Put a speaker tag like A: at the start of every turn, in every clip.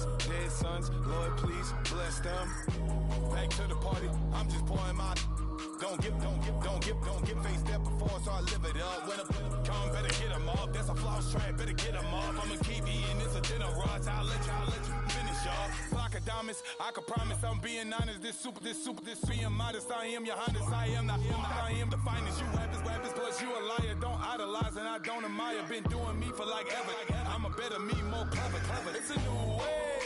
A: sons, dead sons. Lord, please bless them. Back to the party, I'm just pouring my. Don't get faced up before, so I live it up. When a come, better get them up. That's a floss track, better get them up. I'ma keep eating, it's a dinner rush. I'll let you finish up. Flock of diamonds, I can promise I'm being honest. This being modest. I am your highness, I am the finest. You rappers, plus you a liar. Don't idolize and I don't admire. Been doing me for like ever. I'm a better me, more clever. It's a new way.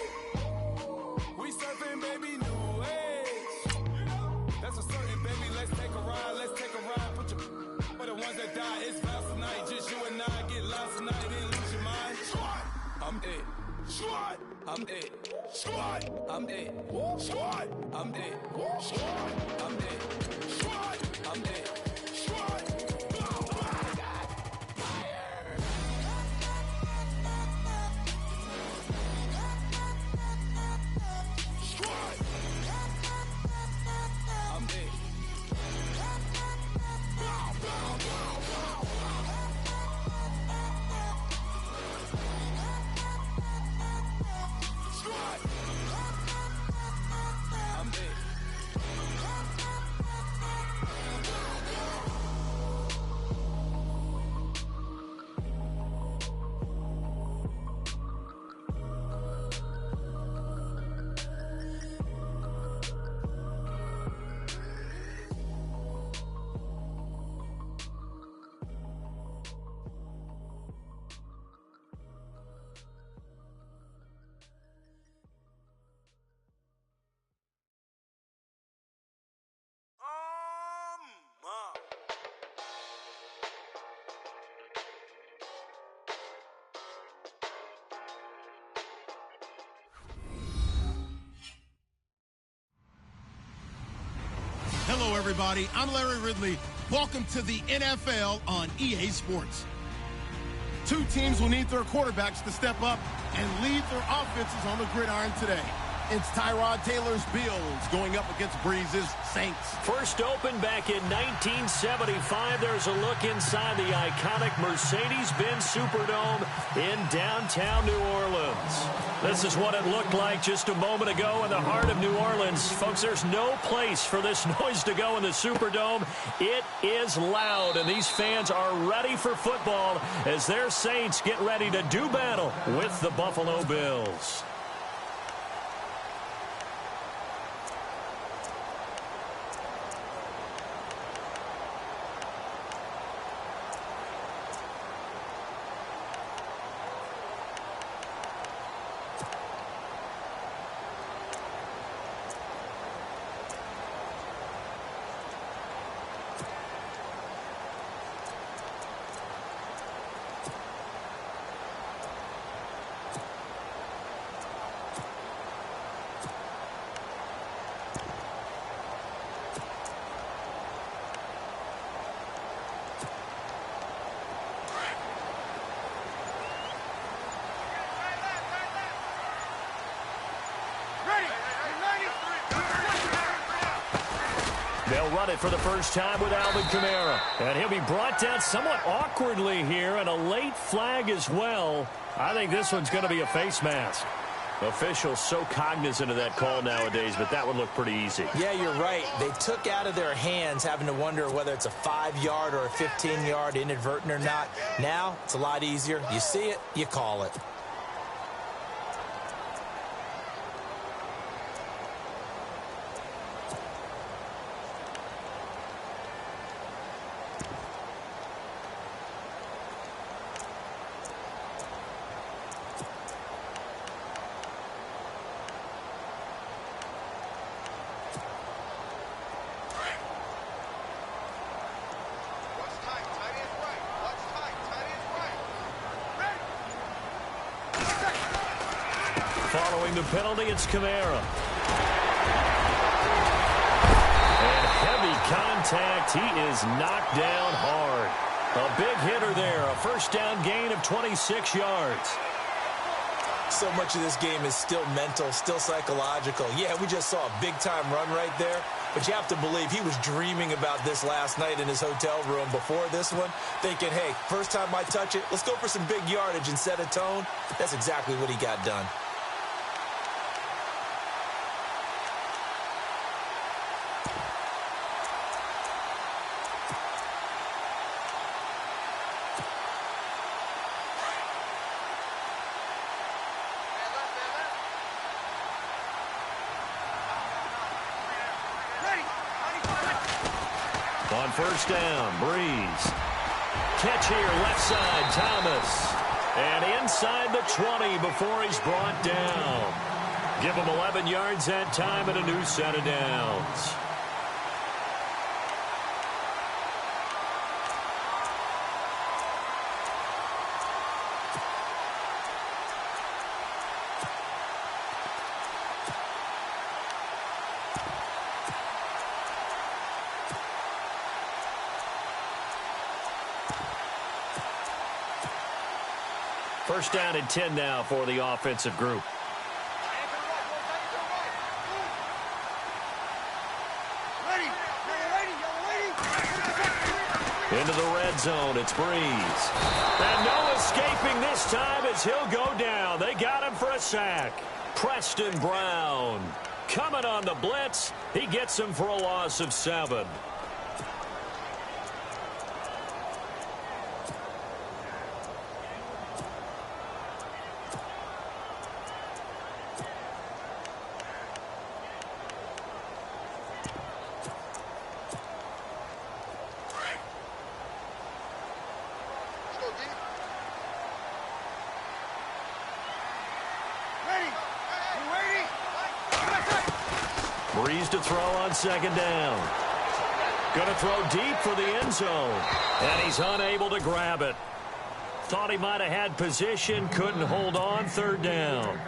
A: We surfing, baby, new age. That's a certain, baby. Let's take a ride. Put your for the ones that die. It's vows tonight. Just you and I get lost tonight. Then lose your mind. Squad, I'm it. Squad, I'm it. Squad, I'm it. Squad, I'm it. Squad, I'm it. Squad, I'm it. Squad.
B: Hello, everybody. I'm Larry Ridley. Welcome to the NFL on EA Sports. Two teams will need their quarterbacks to step up and lead their offenses on the gridiron today. It's Tyrod Taylor's Bills going up against Breeze's Saints.
C: First opened back in 1975. There's a look inside the iconic Mercedes-Benz Superdome in downtown New Orleans. This is what it looked like just a moment ago in the heart of New Orleans. Folks, there's no place for this noise to go in the Superdome. It is loud, and these fans are ready for football as their Saints get ready to do battle with the Buffalo Bills. They'll run it for the first time with Alvin Kamara. And he'll be brought down somewhat awkwardly here, and a late flag as well. I think this one's going to be a face mask. Officials so cognizant of that call nowadays, but that would look pretty easy.
D: Yeah, you're right. They took out of their hands having to wonder whether it's a 5-yard or a 15-yard inadvertent or not. Now, it's a lot easier. You see it, you call it.
C: Following the penalty, it's Kamara. And heavy contact. He is knocked down hard. A big hitter there. A first down gain of 26 yards.
D: So much of this game is still mental, still psychological. Yeah, we just saw a big-time run right there. But you have to believe he was dreaming about this last night in his hotel room before this one, thinking, hey, first time I touch it, let's go for some big yardage and set a tone. That's exactly what he got done.
C: On first down, Breeze. Catch here, left side, Thomas. And inside the 20 before he's brought down. Give him 11 yards that time and a new set of downs. First down and 10 now for the offensive group. Into the red zone, it's Breeze. And no escaping this time as he'll go down. They got him for a sack. Preston Brown coming on the blitz. He gets him for a loss of 7. Breeze to throw on second down. Going to throw deep for the end zone. And he's unable to grab it. Thought he might have had position, couldn't hold on, third down.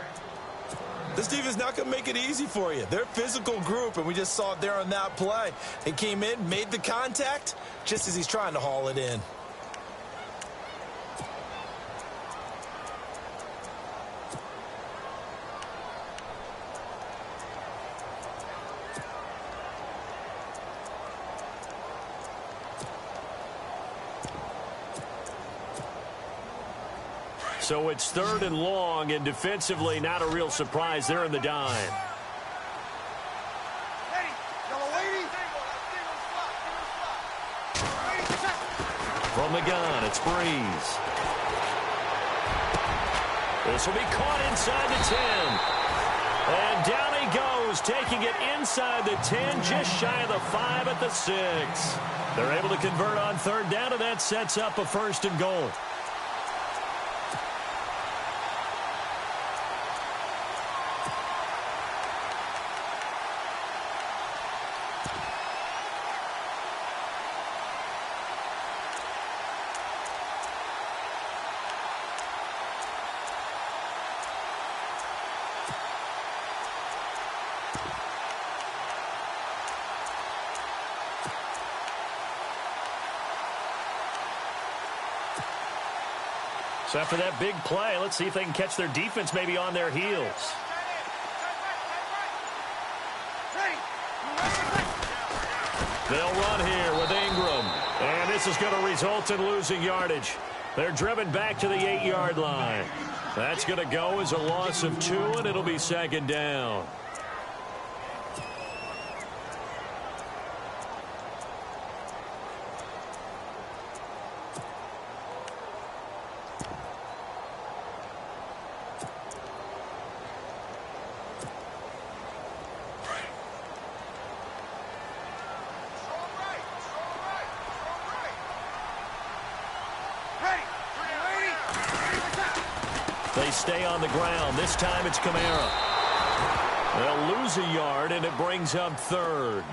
D: This defense not going to make it easy for you. They're a physical group, and we just saw it there on that play. It came in, made the contact, just as he's trying to haul it in.
C: So it's third and long, and defensively not a real surprise. They're in the dime. From the gun, it's Breeze. This will be caught inside the 10. And down he goes, taking it inside the 10, just shy of the 5 at the 6. They're able to convert on third down, and that sets up a first and goal. So after that big play, let's see if they can catch their defense maybe on their heels. They'll run here with Ingram. And this is going to result in losing yardage. They're driven back to the 8-yard line. That's going to go as a loss of 2, and it'll be second down. They stay on the ground. This time it's Kamara. They'll lose a yard, and it brings up third.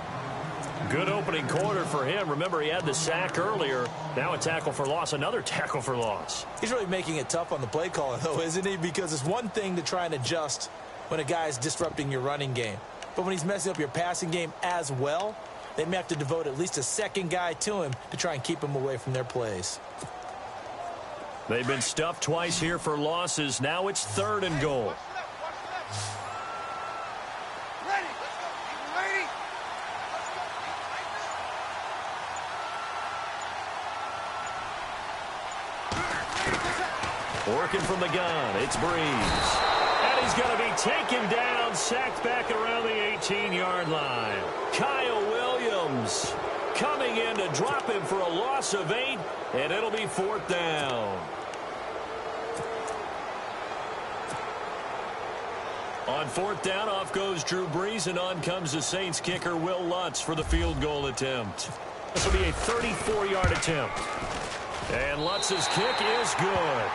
C: Good opening quarter for him. Remember, he had the sack earlier. Now a tackle for loss, another tackle for loss.
D: He's really making it tough on the play caller, though, isn't he? Because it's one thing to try and adjust when a guy is disrupting your running game. But when he's messing up your passing game as well, they may have to devote at least a second guy to him to try and keep him away from their plays.
C: They've been stuffed twice here for losses. Now it's third and goal. Working from the gun, it's Breeze. And he's going to be taken down, sacked back around the 18-yard line. Kyle Williams coming in to drop him for a loss of 8, and it'll be fourth down. On fourth down, off goes Drew Brees, and on comes the Saints kicker, Will Lutz, for the field goal attempt. This will be a 34-yard attempt. And Lutz's kick is good.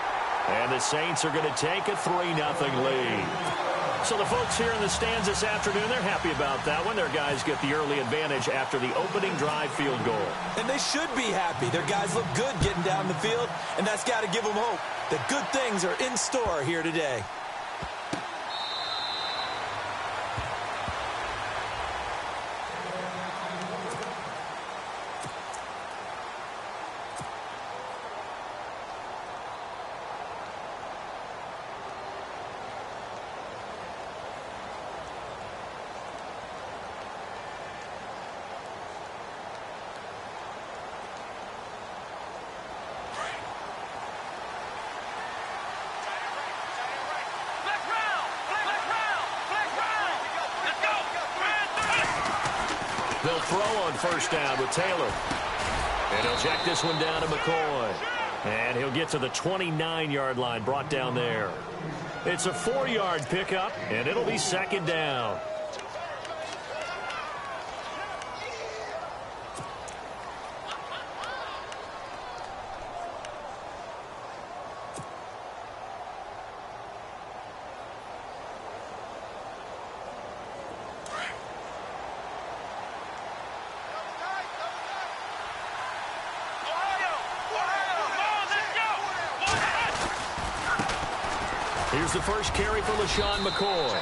C: And the Saints are going to take a 3-0 lead. So the folks here in the stands this afternoon, they're happy about that one. Their guys get the early advantage after the opening drive field goal.
D: And they should be happy. Their guys look good getting down the field, and that's got to give them hope that good things are in store here today.
C: They'll throw on first down with Taylor. And he'll jack this one down to McCoy. And he'll get to the 29-yard line, brought down there. It's a 4-yard pickup, and it'll be second down. Here's the first carry for LaShawn McCoy.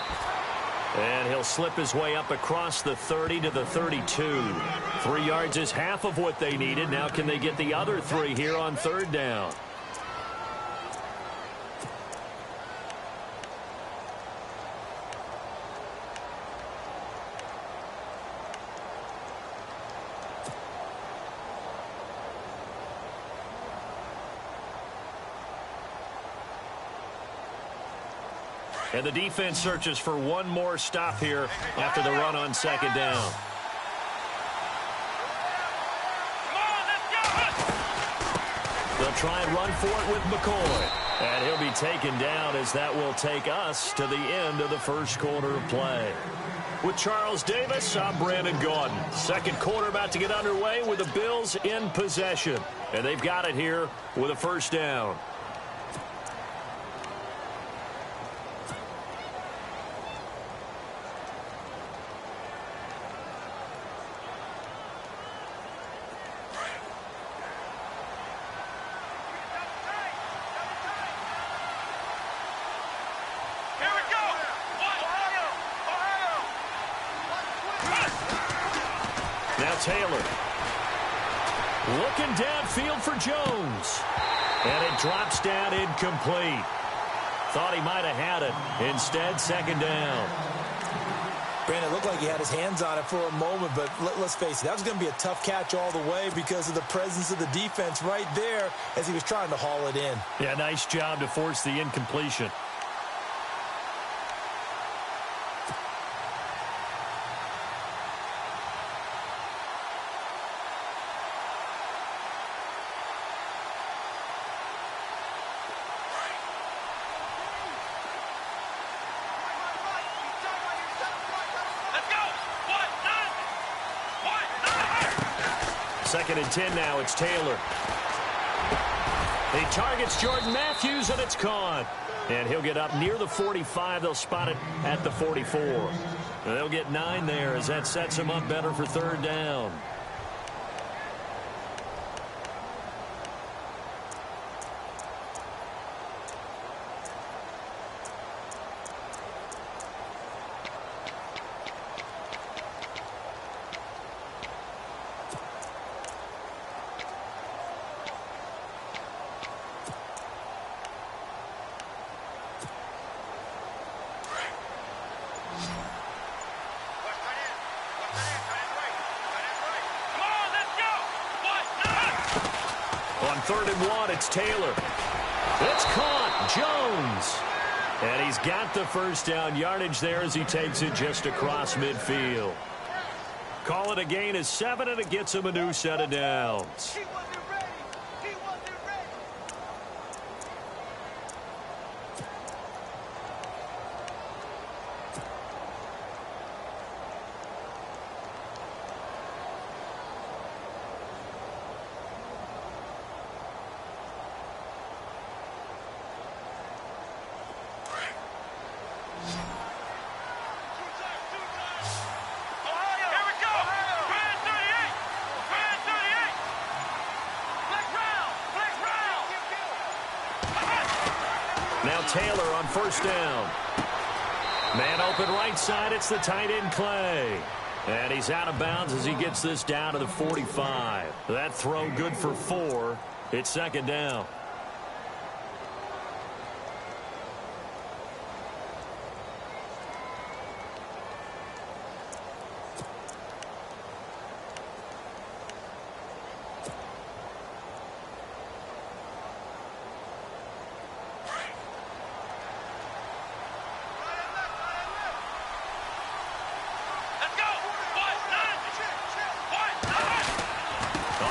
C: And he'll slip his way up across the 30 to the 32. 3 yards is half of what they needed. Now can they get the other 3 here on third down? And the defense searches for one more stop here after the run on second down. They'll try and run for it with McCoy. And he'll be taken down as that will take us to the end of the first quarter of play. With Charles Davis, I'm Brandon Gaudin. Second quarter about to get underway with the Bills in possession. And they've got it here with a first down. Taylor looking downfield for Jones, and it drops down incomplete. Thought he might have had it. Instead, second down.
D: Brandon, it looked like he had his hands on it for a moment, but let's face it, that was going to be a tough catch all the way because of the presence of the defense right there as he was trying to haul it in.
C: Yeah, nice job to force the incompletion. Second and 10 now. It's Taylor. He targets Jordan Matthews, and it's caught. And he'll get up near the 45. They'll spot it at the 44. And they'll get 9 there as that sets him up better for third down. Third and 1, it's Taylor. It's caught. Jones. And he's got the first down yardage there as he takes it just across midfield. Call it a gain of 7, and it gets him a new set of downs. Taylor on first down. Man open right side. It's the tight end, Clay. And he's out of bounds as he gets this down to the 45. That throw good for 4. It's second down.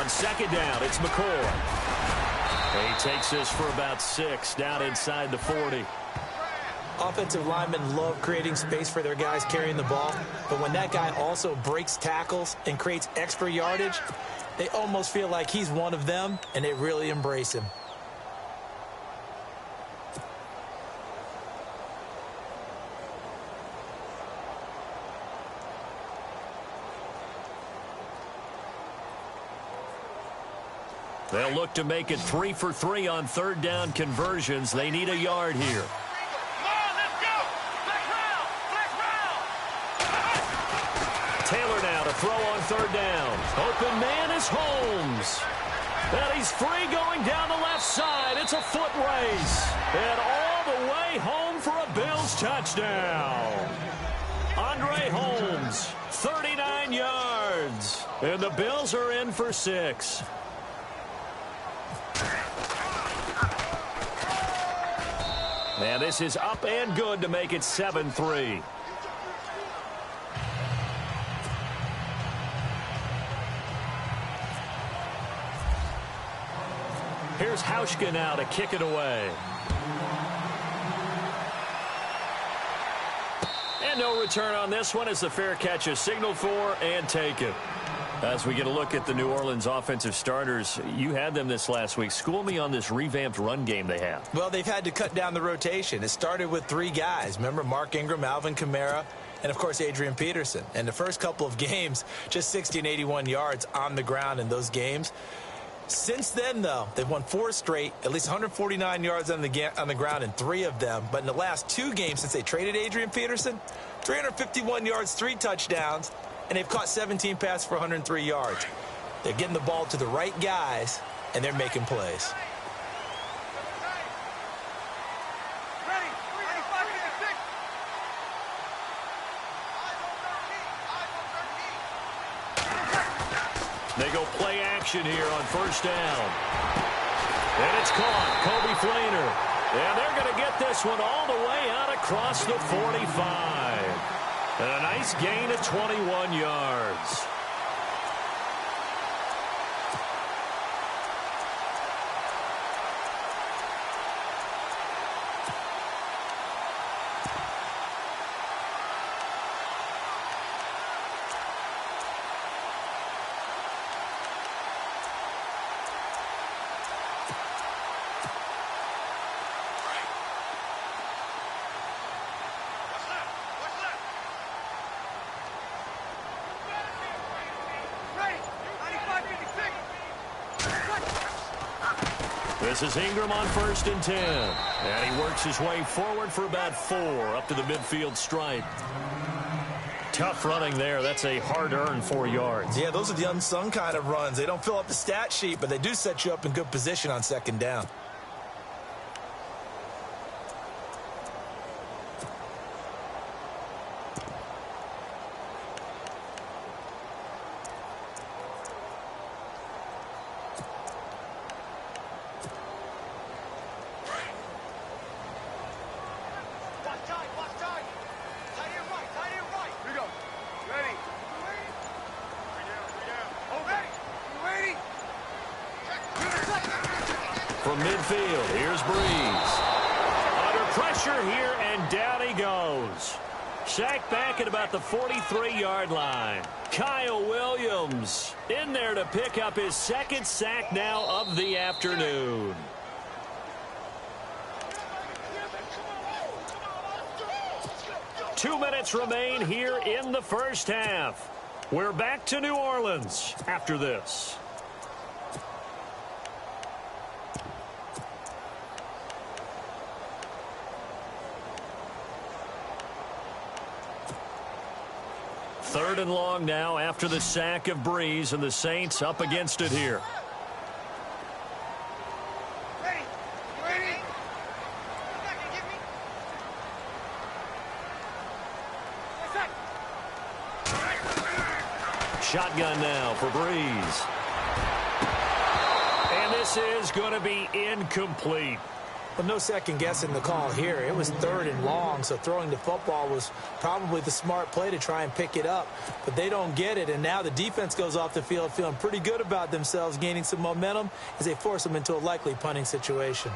C: Second down, it's McCoy. He takes this for about 6 down inside the 40.
D: Offensive linemen love creating space for their guys carrying the ball, but when that guy also breaks tackles and creates extra yardage, they almost feel like he's one of them, and they really embrace him.
C: They'll look to make it 3 for 3 on third down conversions. They need a yard here. Taylor now to throw on third down. Open man is Holmes. And he's free going down the left side. It's a foot race. And all the way home for a Bills touchdown. Andre Holmes, 39 yards. And the Bills are in for 6. And this is up and good to make it 7-3. Here's Hauschka now to kick it away. And no return on this one as the fair catch is signaled for and taken. As we get a look at the New Orleans offensive starters, you had them this last week. School me on this revamped run game they have.
D: Well, they've had to cut down the rotation. It started with 3 guys. Remember, Mark Ingram, Alvin Kamara, and, of course, Adrian Peterson. And the first couple of games, just 60 and 81 yards on the ground in those games. Since then, though, they've won 4 straight, at least 149 yards on the ground in 3 of them. But in the last 2 games since they traded Adrian Peterson, 351 yards, 3 touchdowns. And they've caught 17 passes for 103 yards. They're getting the ball to the right guys, and they're making plays.
C: They go play action here on first down. And it's caught. Kobe Flainer. And they're going to get this one all the way out across the 45. And a nice gain of 21 yards. This is Ingram on first and 10. And he works his way forward for about 4 up to the midfield stripe. Tough running there. That's a hard-earned 4 yards.
D: Yeah, those are the unsung kind of runs. They don't fill up the stat sheet, but they do set you up in good position on second down.
C: From midfield, here's Breeze. Under pressure here, and down he goes. Sacked back at about the 43-yard line. Kyle Williams in there to pick up his 2nd sack now of the afternoon. Two minutes remain here in the first half. We're back to New Orleans after this. 3rd and long now after the sack of Breeze, and the Saints up against it here. Shotgun now for Breeze. And this is going to be incomplete.
D: Well, no second guessing the call here. It was 3rd and long, so throwing the football was probably the smart play to try and pick it up. But they don't get it, and now the defense goes off the field feeling pretty good about themselves, gaining some momentum as they force them into a likely punting situation.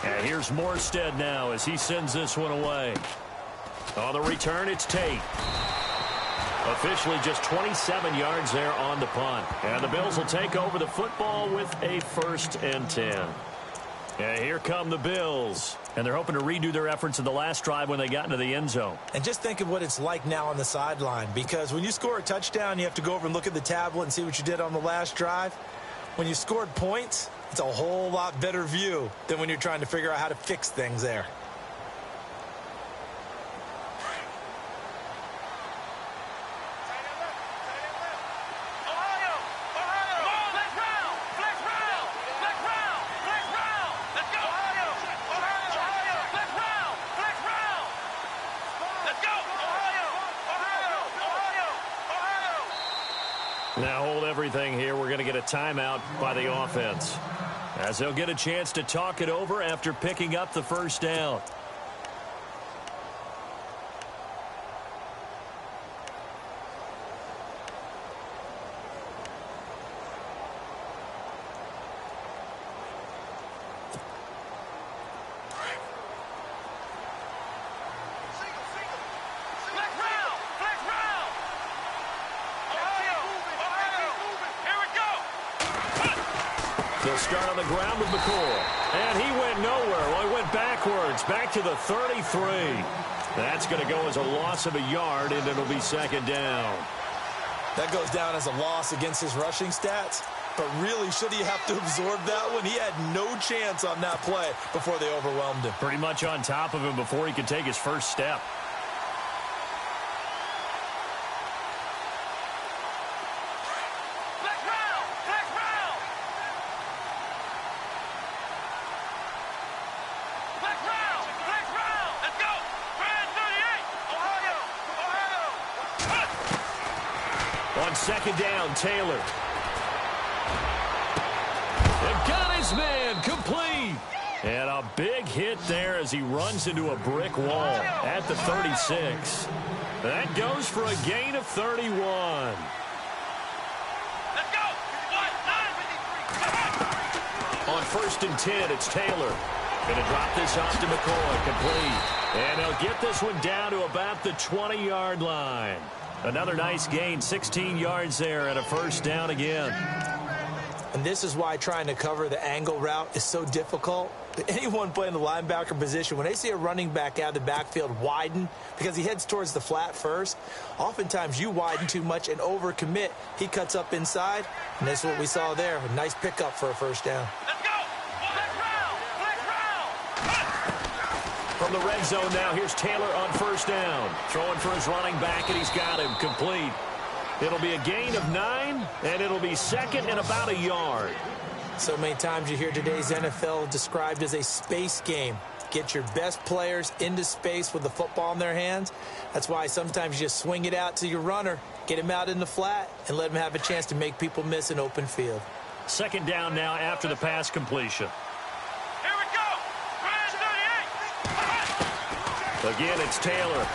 C: And here's Morstead now as he sends this one away. On the return, it's Tate. Officially just 27 yards there on the punt. And the Bills will take over the football with a 1st and 10. And here come the Bills. And they're hoping to redo their efforts in the last drive when they got into the end zone.
D: And just think of what it's like now on the sideline. Because when you score a touchdown, you have to go over and look at the tablet and see what you did on the last drive. When you scored points, it's a whole lot better view than when you're trying to figure out how to fix things there.
C: Now hold everything here. We're going to get a timeout by the offense, as they'll get a chance to talk it over after picking up the 1st down. They'll start on the ground with McCoy. And he went nowhere. Well, he went backwards, back to the 33. That's going to go as a loss of a yard, and it'll be 2nd down.
D: That goes down as a loss against his rushing stats. But really, should he have to absorb that one? He had no chance on that play before they overwhelmed him.
C: Pretty much on top of him before he could take his first step. On 2nd down, Taylor. And got his man complete. And a big hit there as he runs into a brick wall at the 36. That goes for a gain of 31.
E: Let's go.
C: On 1st and 10, it's Taylor. Going to drop this off to McCoy, complete. And they'll get this one down to about the 20-yard line. Another nice gain, 16 yards there, and a 1st down again.
D: And this is why trying to cover the angle route is so difficult. Anyone playing the linebacker position, when they see a running back out of the backfield widen because he heads towards the flat first, oftentimes you widen too much and overcommit. He cuts up inside, and that's what we saw there. A nice pickup for a 1st down.
E: Let's go.
C: From the red zone now, here's Taylor on 1st down. Throwing for his running back, and he's got him complete. It'll be a gain of 9, and it'll be 2nd and about a yard.
D: So many times you hear today's NFL described as a space game. Get your best players into space with the football in their hands. That's why sometimes you just swing it out to your runner, get him out in the flat, and let him have a chance to make people miss an open field.
C: 2nd down now after the pass completion. Again, it's Taylor.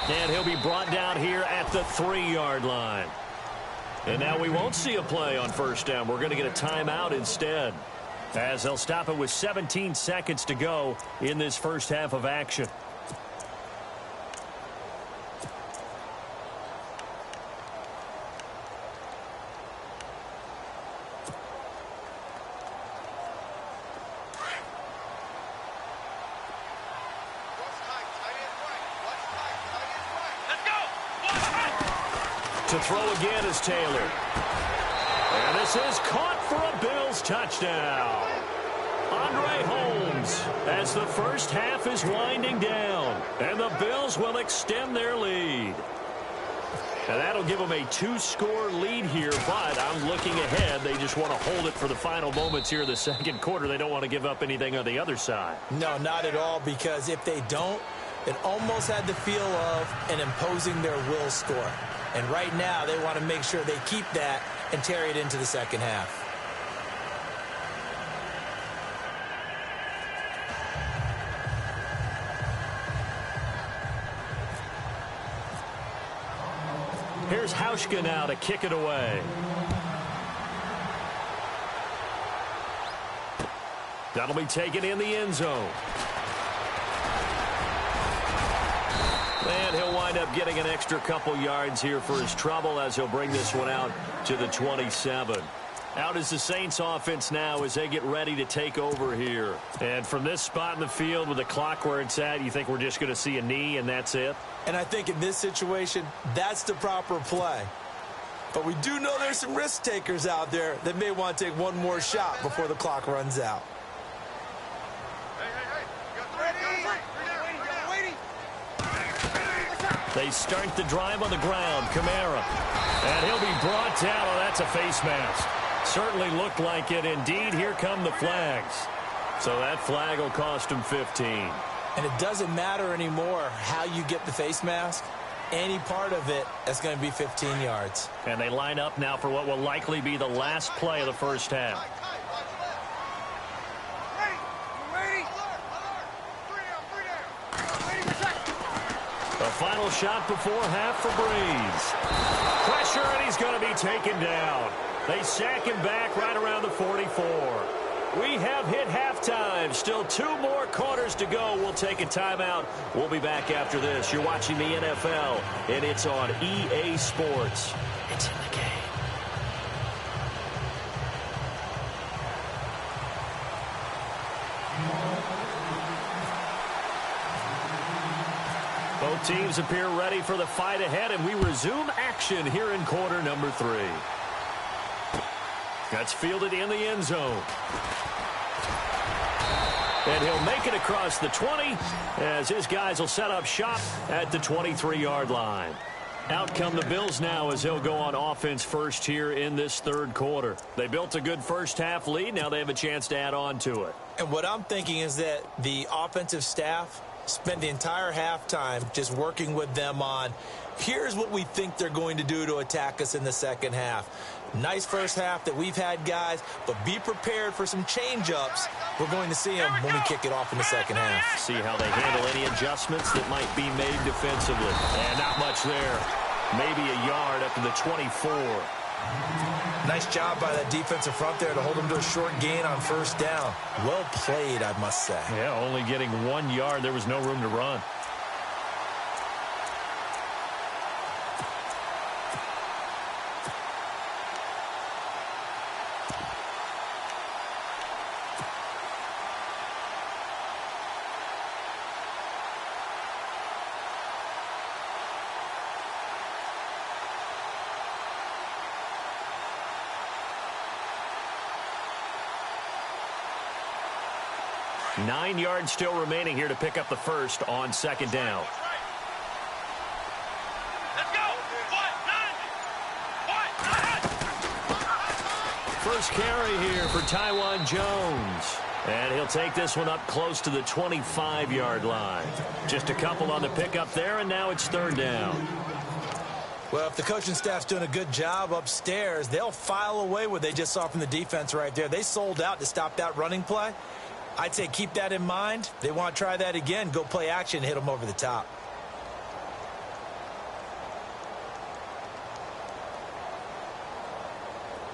C: And he'll be brought down here at the 3-yard line. And now we won't see a play on 1st down. We're going to get a timeout instead, as they'll stop it with 17 seconds to go in this first half of action. To throw again is Taylor. And this is caught for a Bills touchdown. Andre Holmes, as the first half is winding down, and the Bills will extend their lead. And that'll give them a 2-score lead here, but I'm looking ahead. They just want to hold it for the final moments here in the second quarter. They don't want to give up anything on the other side.
D: No, not at all, because if they don't, it almost had the feel of an imposing their will score. And right now, they want to make sure they keep that and carry it into the second half.
C: Here's Hauschka now to kick it away. That'll be taken in the end zone. And he'll wind up getting an extra couple yards here for his trouble as he'll bring this one out to the 27. Out is the Saints offense now as they get ready to take over here. And from this spot in the field with the clock where it's at, you think we're just going to see a knee and that's it?
D: And I think in this situation, that's the proper play. But we do know there's some risk takers out there that may want to take one more shot before the clock runs out.
C: They start the drive on the ground. Kamara. And he'll be brought down. Oh, that's a face mask. Certainly looked like it. Indeed, here come the flags. So that flag will cost him 15.
D: And it doesn't matter anymore how you get the face mask. Any part of it is going to be 15 yards.
C: And they line up now for what will likely be the last play of the first half. The final shot before half for Breeze. Pressure, and he's going to be taken down. They sack him back right around the 44. We have hit halftime. Still 2 more quarters to go. We'll take a timeout. We'll be back after this. You're watching the NFL, and it's on EA Sports. It's in the game. Both teams appear ready for the fight ahead, and we resume action here in quarter number 3. That's fielded in the end zone. And he'll make it across the 20 as his guys will set up shop at the 23-yard line. Out come the Bills now as they'll go on offense first here in this third quarter. They built a good first half lead. Now they have a chance to add on to it.
D: And what I'm thinking is that the offensive staff spent the entire halftime just working with them on, here's what we think they're going to do to attack us in the second half. Nice first half that we've had, guys, but be prepared for some change-ups. We're going to see them when we kick it off in the second half.
C: See how they handle any adjustments that might be made defensively. And not much there. Maybe a yard up to the 24.
D: Nice job by that defensive front there to hold them to a short gain on first down. Well played, I must say.
C: Yeah, only getting 1 yard. There was no room to run. Nine yards still remaining here to pick up the first on second down.
E: Let's go.
C: First carry here for Taiwan Jones. And he'll take this one up close to the 25-yard line. Just a couple on the pickup there, and now it's third down.
D: Well, if the coaching staff's doing a good job upstairs, they'll file away what they just saw from the defense right there. They sold out to stop that running play. I'd say keep that in mind. They want to try that again. Go play action, hit them over the top.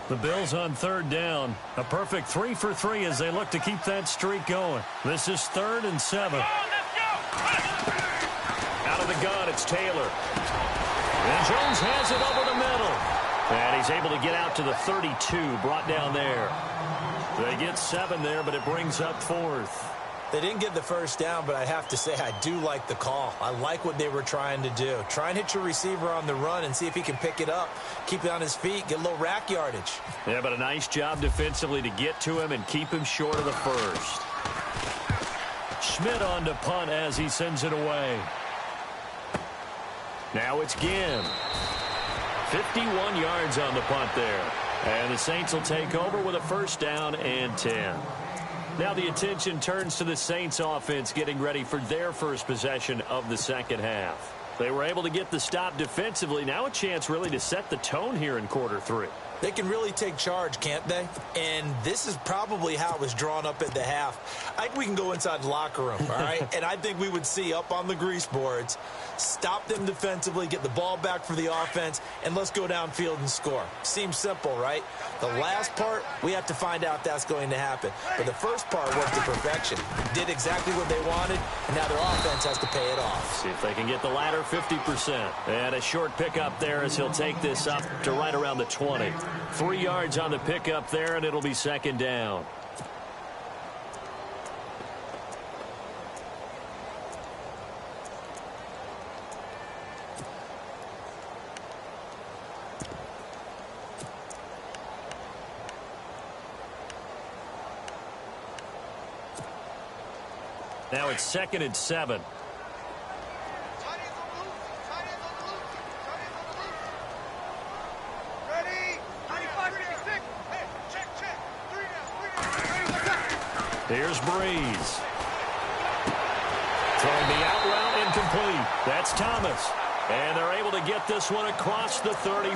C: The Bills on third down. A perfect 3 for 3 as they look to keep that streak going. This is 3rd and 7. Out of the gun, it's Taylor. And Jones has it over the middle. And he's able to get out to the 32, brought down there. They get 7 there, but it brings up 4th.
D: They didn't get the first down, but I have to say I do like the call. I like what they were trying to do. Try and hit your receiver on the run and see if he can pick it up, keep it on his feet, get a little rack yardage.
C: Yeah, but a nice job defensively to get to him and keep him short of the first. Schmidt on to punt as he sends it away. Now it's Ginn. 51 yards on the punt there. And the Saints will take over with a first down and 10. Now the attention turns to the Saints offense getting ready for their first possession of the second half. They were able to get the stop defensively. Now a chance really to set the tone here in quarter 3.
D: They can really take charge, can't they? And this is probably how it was drawn up at the half. I think we can go inside the locker room, all right? And I think we would see up on the grease boards, stop them defensively, get the ball back for the offense, and let's go downfield and score. Seems simple, right? The last part, we have to find out if that's going to happen. But the first part worked to perfection. Did exactly what they wanted, and now their offense has to pay it off.
C: See if they can get the latter 50%. And a short pickup there as he'll take this up to right around the 20. 3 yards on the pickup there, and it'll be second down. Now it's 2nd and 7. Here's Breeze. Throwing the out route incomplete. That's Thomas. And they're able to get this one across the 35.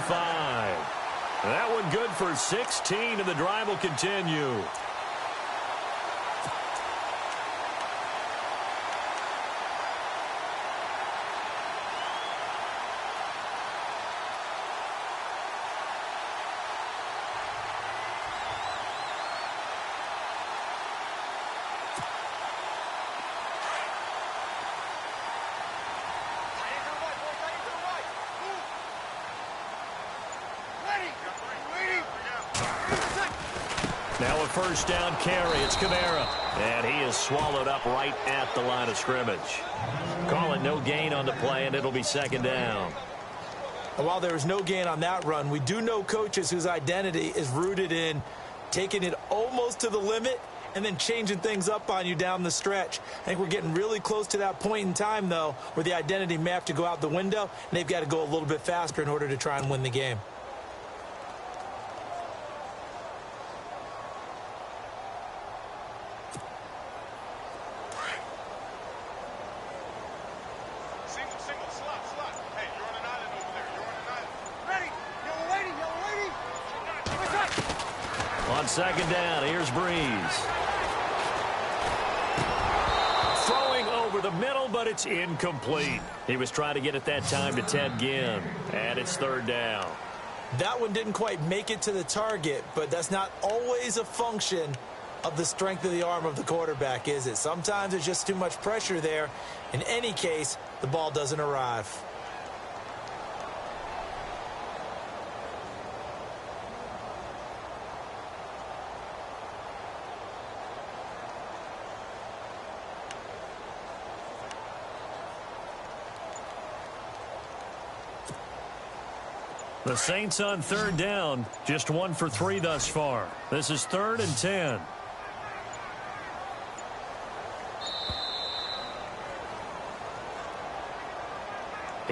C: That one good for 16, and the drive will continue. Now a first down carry. It's Kamara. And he is swallowed up right at the line of scrimmage. Call it no gain on the play, and it'll be second down.
D: And while there was no gain on that run, we do know coaches whose identity is rooted in taking it almost to the limit and then changing things up on you down the stretch. I think we're getting really close to that point in time, though, where the identity may have to go out the window, and they've got to go a little bit faster in order to try and win the game.
C: Second down, here's Breeze. Throwing over the middle, but it's incomplete. He was trying to get it that time to Ted Ginn, and it's third down.
D: That one didn't quite make it to the target, but that's not always a function of the strength of the arm of the quarterback, is it? Sometimes there's just too much pressure there. In any case, the ball doesn't arrive.
C: The Saints on third down, just 1 for 3 thus far. This is 3rd and 10.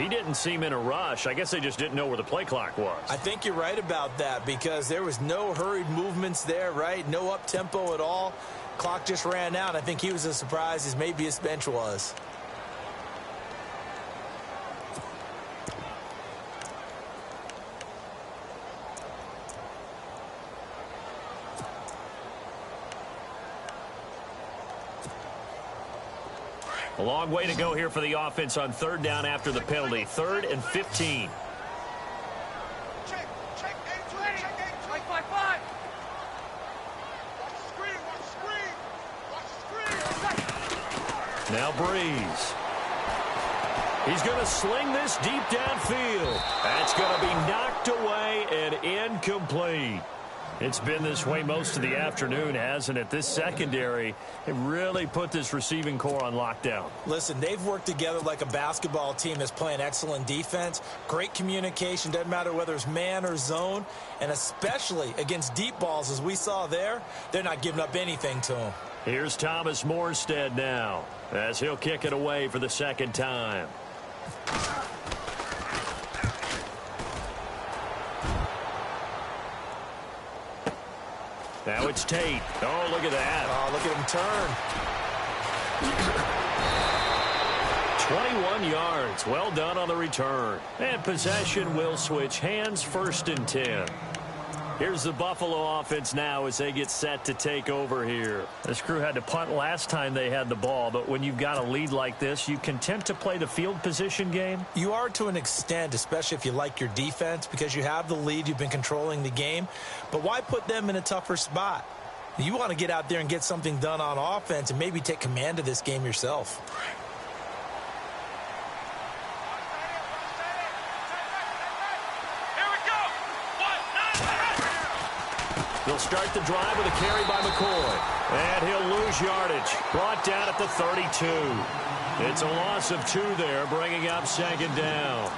C: He didn't seem in a rush. I guess they just didn't know where the play clock was.
D: I think you're right about that because there was no hurried movements there, right? No up-tempo at all. Clock just ran out. I think he was as surprised as maybe his bench was.
C: A long way to go here for the offense on third down after the penalty. 3rd and 15.
E: Check, A2, check 5-5. Watch the screen.
C: Now Breeze. He's going to sling this deep downfield. That's going to be knocked away and incomplete. It's been this way most of the afternoon, hasn't it? This secondary, it really put this receiving core on lockdown.
D: Listen, they've worked together like a basketball team that's playing excellent defense. Great communication, doesn't matter whether it's man or zone. And especially against deep balls, as we saw there, they're not giving up anything to them.
C: Here's Thomas Morstead now, as he'll kick it away for the second time. Now it's Tate. Oh, look at that.
D: Oh, look at him turn.
C: 21 yards. Well done on the return. And possession will switch hands, 1st and 10. Here's the Buffalo offense now as they get set to take over here. This crew had to punt last time they had the ball, but when you've got a lead like this, you content to play the field position game?
D: You are to an extent, especially if you like your defense, because you have the lead, you've been controlling the game. But why put them in a tougher spot? You want to get out there and get something done on offense and maybe take command of this game yourself.
C: They'll start the drive with a carry by McCoy. And he'll lose yardage. Brought down at the 32. It's a loss of 2 there, bringing up 2nd down.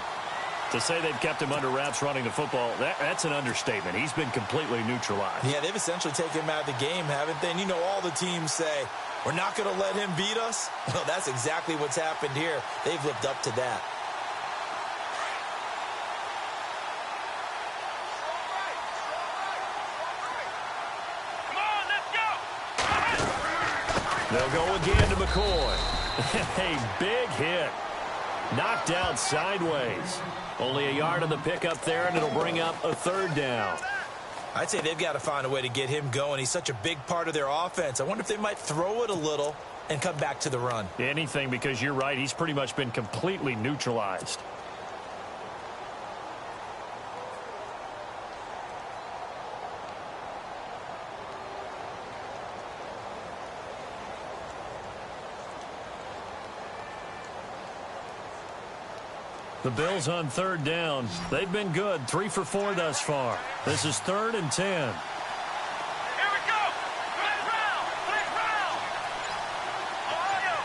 C: To say they've kept him under wraps running the football, that's an understatement. He's been completely neutralized.
D: Yeah, they've essentially taken him out of the game, haven't they? And you know all the teams say, we're not going to let him beat us. Well, that's exactly what's happened here. They've lived up to that.
C: They'll go again to McCoy. A big hit. Knocked out sideways. Only a yard on the pickup there, and it'll bring up a 3rd down.
D: I'd say they've got to find a way to get him going. He's such a big part of their offense. I wonder if they might throw it a little and come back to the run.
C: Anything, because you're right. He's pretty much been completely neutralized. The Bills on 3rd down. They've been good. 3 for 4 thus far. This is 3rd and 10.
E: Here we go. Third round. Ohio.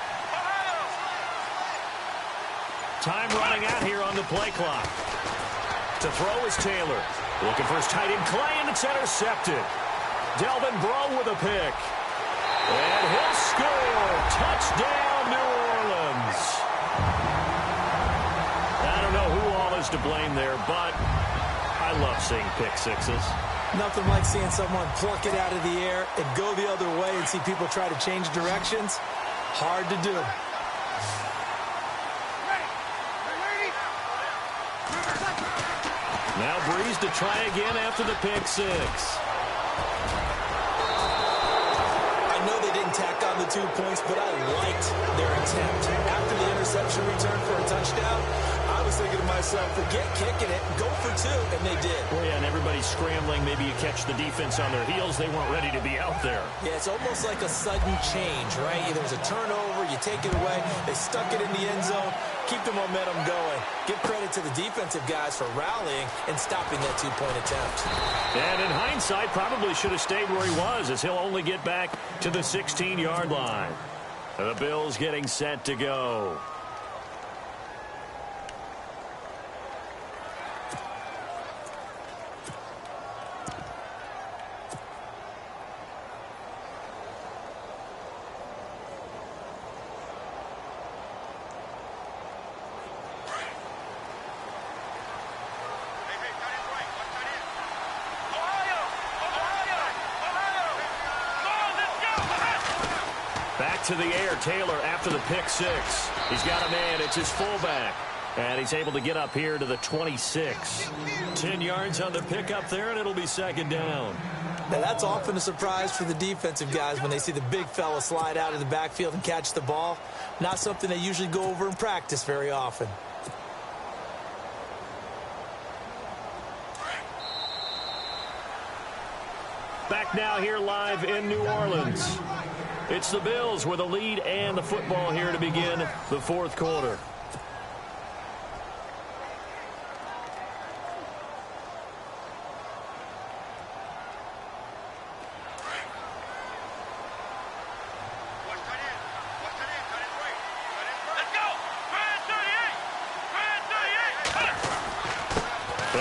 C: Time running out here on the play clock. To throw is Taylor. Looking for his tight end Clay, and it's intercepted. Delvin Breaux with a pick. And he'll score. Touchdown, New Orleans. I don't know who all is to blame there, but I love seeing pick sixes.
D: Nothing like seeing someone pluck it out of the air and go the other way and see people try to change directions. Hard to do.
C: Now Breeze to try again after the pick six.
D: I know they didn't tack on the 2 points, but I liked their attempt. After the interception return for a touchdown, I was thinking to myself, forget kicking it, go for 2, and they did.
C: Well, yeah, and everybody's scrambling. Maybe you catch the defense on their heels. They weren't ready to be out there.
D: Yeah, it's almost like a sudden change, right? There's a turnover, you take it away, they stuck it in the end zone, keep the momentum going. Give credit to the defensive guys for rallying and stopping that 2-point attempt.
C: And in hindsight, probably should have stayed where he was, as he'll only get back to the 16-yard line. The Bills getting set to go. Back to the air, Taylor after the pick six. He's got a man, it's his fullback. And he's able to get up here to the 26. 10 yards on the pickup there, and it'll be 2nd down.
D: Now, that's often a surprise for the defensive guys when they see the big fella slide out of the backfield and catch the ball. Not something they usually go over in practice very often.
C: Back now here live in New Orleans. It's the Bills with a lead and the football here to begin the 4th quarter.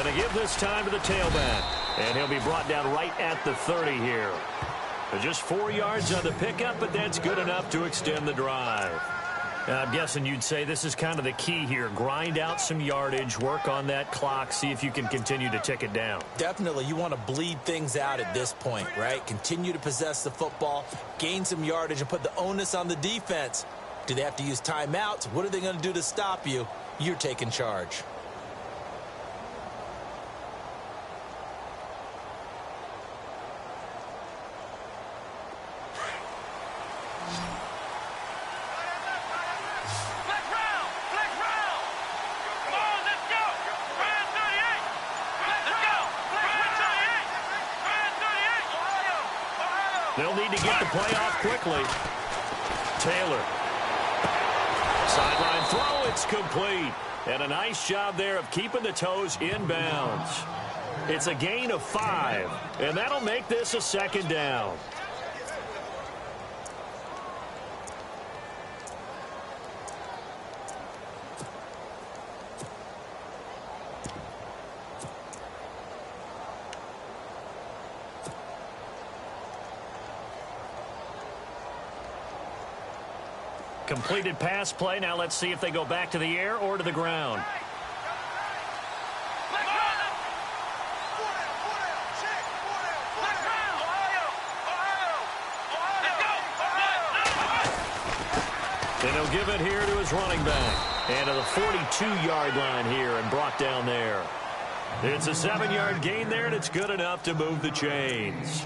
C: And they give this time to the tailback. And he'll be brought down right at the 30 here. Just 4 yards on the pickup, but that's good enough to extend the drive. I'm guessing you'd say this is kind of the key here. Grind out some yardage, work on that clock, see if you can continue to tick it down.
D: Definitely. You want to bleed things out at this point, right? Continue to possess the football, gain some yardage, and put the onus on the defense. Do they have to use timeouts? What are they going to do to stop you? You're taking charge.
C: They'll need to get the play off quickly. Taylor. Sideline throw, it's complete. And a nice job there of keeping the toes in bounds. It's a gain of 5, and that'll make this a 2nd down. Completed pass play. Now let's see if they go back to the air or to the ground. And he'll give it here to his running back. And to the 42-yard line here and brought down there. It's a 7-yard gain there, and it's good enough to move the chains.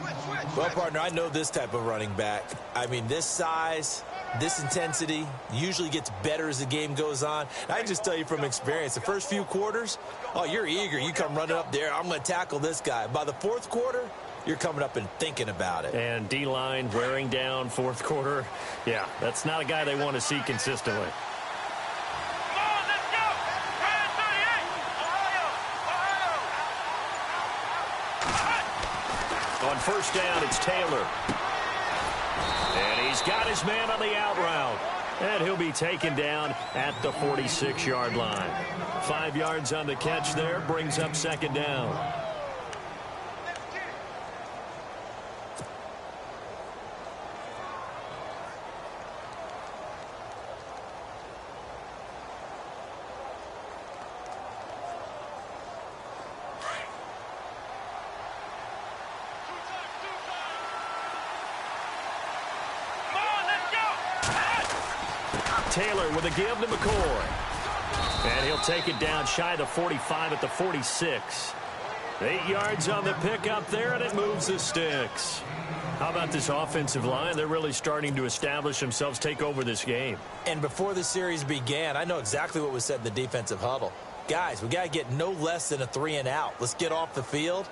D: Well, partner, I know this type of running back. I mean, this size, this intensity usually gets better as the game goes on. I can just tell you from experience, the first few quarters, oh, you're eager. You come running up there, I'm going to tackle this guy. By the 4th quarter, you're coming up and thinking about it.
C: And D-line wearing down 4th quarter. Yeah, that's not a guy they want to see consistently. On 1st down, it's Taylor. And he's got his man on the out route. And he'll be taken down at the 46-yard line. 5 yards on the catch there, brings up 2nd down. Taylor with a give to McCoy. And he'll take it down shy of the 45 at the 46. 8 yards on the pickup there, and it moves the sticks. How about this offensive line? They're really starting to establish themselves, take over this game.
D: And before the series began, I know exactly what was said in the defensive huddle. Guys, we got to get no less than a 3 and out. Let's get off the field.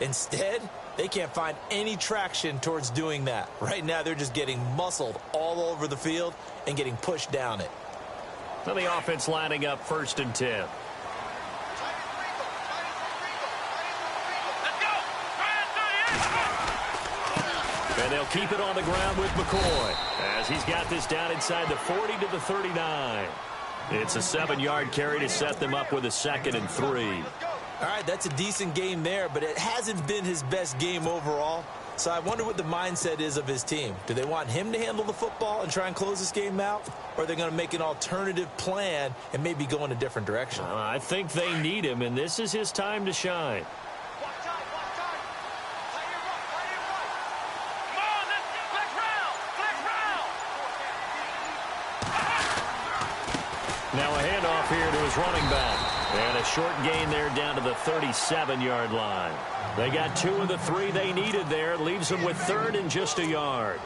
D: Instead, they can't find any traction towards doing that. Right now, they're just getting muscled all over the field and getting pushed down it.
C: So the offense lining up 1st and 10. And they'll keep it on the ground with McCoy as he's got this down inside the 40 to the 39. It's a 7-yard carry to set them up with a 2nd and 3.
D: All right, that's a decent game there, but it hasn't been his best game overall. So I wonder what the mindset is of his team. Do they want him to handle the football and try and close this game out? Or are they going to make an alternative plan and maybe go in a different direction?
C: I think they need him, and this is his time to shine. Now a handoff here to his running back. And a short gain there down to the 37-yard line. They got 2 of the 3 they needed there. Leaves them with 3rd and just a yard.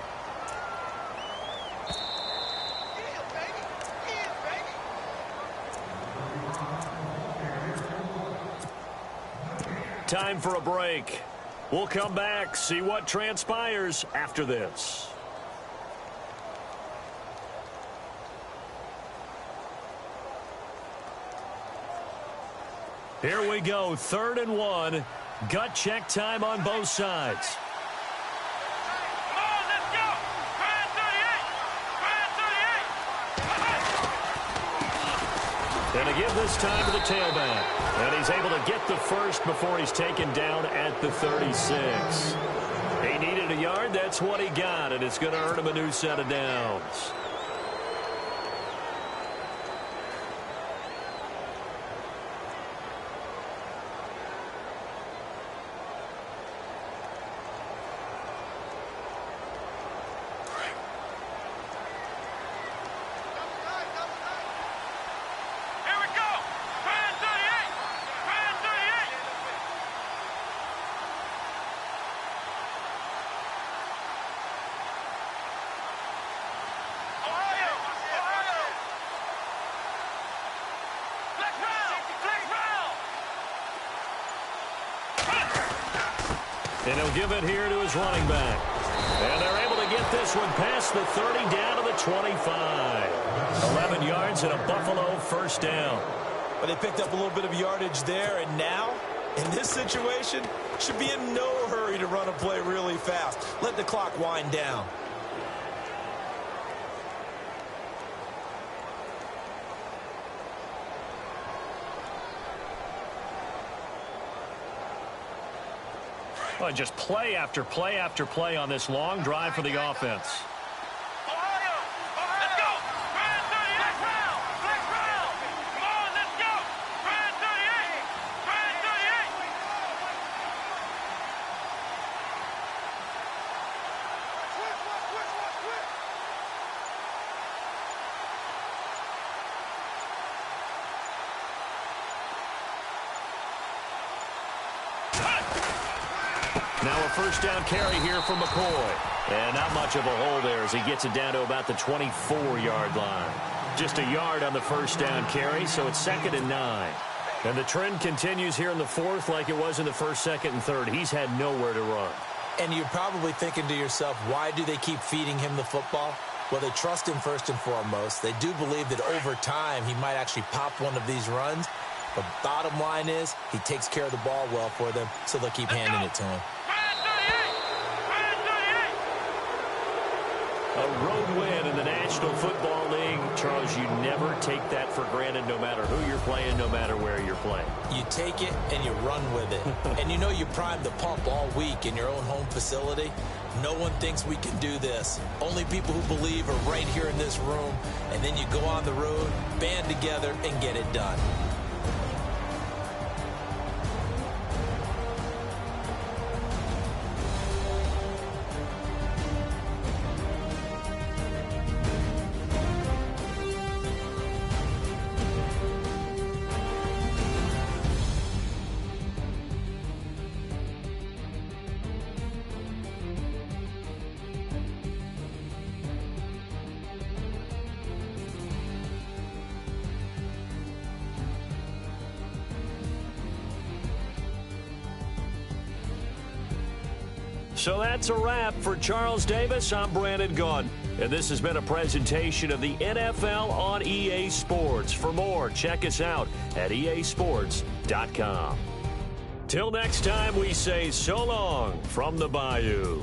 C: Time for a break. We'll come back, see what transpires after this. Here we go, 3rd and 1. Gut check time on both sides. And to give this time to the tailback. And he's able to get the first before he's taken down at the 36. He needed a yard. That's what he got, and it's going to earn him a new set of downs. And he'll give it here to his running back. And they're able to get this one past the 30 down to the 25. 11 yards and a Buffalo first down.
D: But they picked up a little bit of yardage there, and now, in this situation, should be in no hurry to run a play really fast. Let the clock wind down.
C: Well, just play after play after play on this long drive for the offense. Now a first down carry here from McCoy. And not much of a hole there as he gets it down to about the 24-yard line. Just a yard on the first down carry, so it's 2nd and 9. And the trend continues here in the fourth like it was in the first, second, and third. He's had nowhere to run.
D: And you're probably thinking to yourself, why do they keep feeding him the football? Well, they trust him first and foremost. They do believe that over time he might actually pop one of these runs. But bottom line is he takes care of the ball well for them, so they'll keep handing it to him.
C: A road win in the National Football League. Charles, you never take that for granted no matter who you're playing, no matter where you're playing.
D: You take it and you run with it. And you know you primed the pump all week in your own home facility. No one thinks we can do this. Only people who believe are right here in this room. And then you go on the road, band together, and get it done.
C: So that's a wrap for Charles Davis. I'm Brandon Gaudin, and this has been a presentation of the NFL on EA Sports. For more, check us out at easports.com. Till next time, we say so long from the Bayou.